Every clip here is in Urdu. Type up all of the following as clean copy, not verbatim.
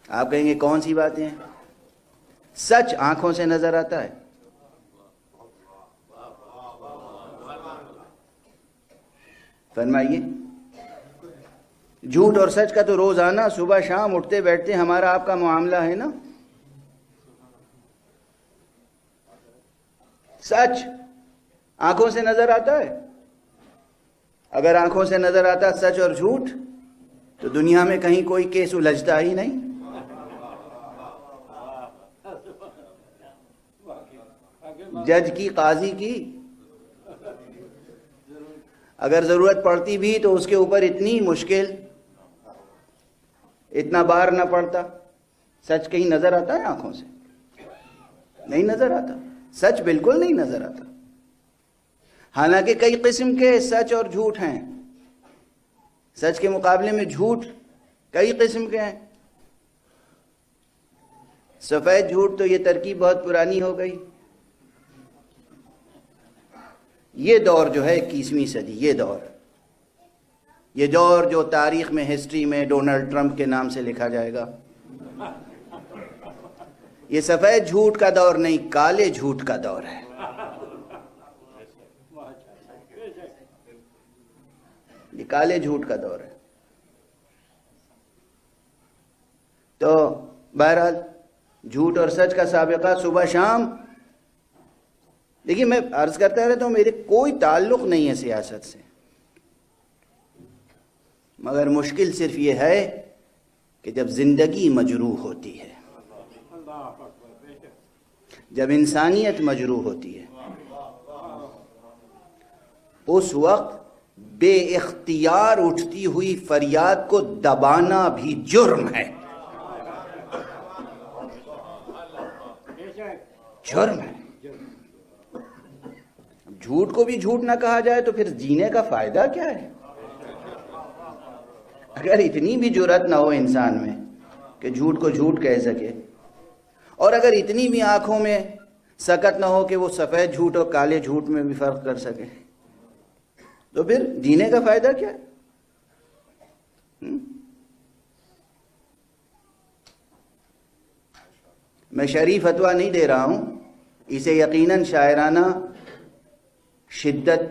آپ کہیں گے کون سی باتیں ہیں؟ سچ آنکھوں سے نظر آتا ہے، فرمائیے۔ جھوٹ اور سچ کا تو روزانہ صبح شام اٹھتے بیٹھتے ہمارا آپ کا معاملہ ہے نا۔ سچ آنکھوں سے نظر آتا ہے، اگر آنکھوں سے نظر آتا سچ اور جھوٹ تو دنیا میں کہیں کوئی کیس الجھتا ہی نہیں۔ جج کی، قاضی کی اگر ضرورت پڑتی بھی تو اس کے اوپر اتنی مشکل، اتنا بار نہ پڑتا۔ سچ کہیں نظر آتا ہے آنکھوں سے؟ نہیں نظر آتا، سچ بالکل نہیں نظر آتا۔ حالانکہ کئی قسم کے سچ اور جھوٹ ہیں، سچ کے مقابلے میں جھوٹ کئی قسم کے ہیں۔ سفید جھوٹ تو یہ ترکیب بہت پرانی ہو گئی۔ یہ دور جو ہے 21ویں صدی، یہ دور جو تاریخ میں، ہسٹری میں ڈونلڈ ٹرمپ کے نام سے لکھا جائے گا، یہ سفید جھوٹ کا دور نہیں، کالے جھوٹ کا دور ہے۔ یہ کالے جھوٹ کا دور ہے۔ تو بہرحال جھوٹ اور سچ کا سابقہ صبح شام، دیکھیے میں عرض کرتا رہتا ہوں میرے کوئی تعلق نہیں ہے سیاست سے، مگر مشکل صرف یہ ہے کہ جب زندگی مجروح ہوتی ہے، جب انسانیت مجروح ہوتی ہے، اس وقت بے اختیار اٹھتی ہوئی فریاد کو دبانا بھی جرم ہے، جرم ہے۔ جھوٹ کو بھی جھوٹ نہ کہا جائے تو پھر جینے کا فائدہ کیا ہے؟ اگر اتنی بھی جرأت نہ ہو انسان میں کہ جھوٹ کو جھوٹ کہہ سکے، اور اگر اتنی بھی آنکھوں میں سکت نہ ہو کہ وہ سفید جھوٹ اور کالے جھوٹ میں بھی فرق کر سکے، تو پھر جینے کا فائدہ کیا ہے؟ میں شرعی فتویٰ نہیں دے رہا ہوں، اسے یقیناً شاعرانہ شدت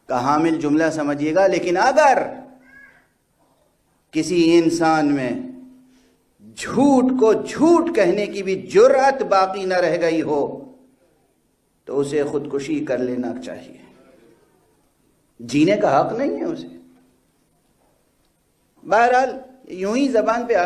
کا حامل جملہ سمجھیے گا، لیکن اگر کسی انسان میں جھوٹ کو جھوٹ کہنے کی بھی جرأت باقی نہ رہ گئی ہو تو اسے خودکشی کر لینا چاہیے، جینے کا حق نہیں ہے اسے۔ بہرحال یوں ہی زبان پہ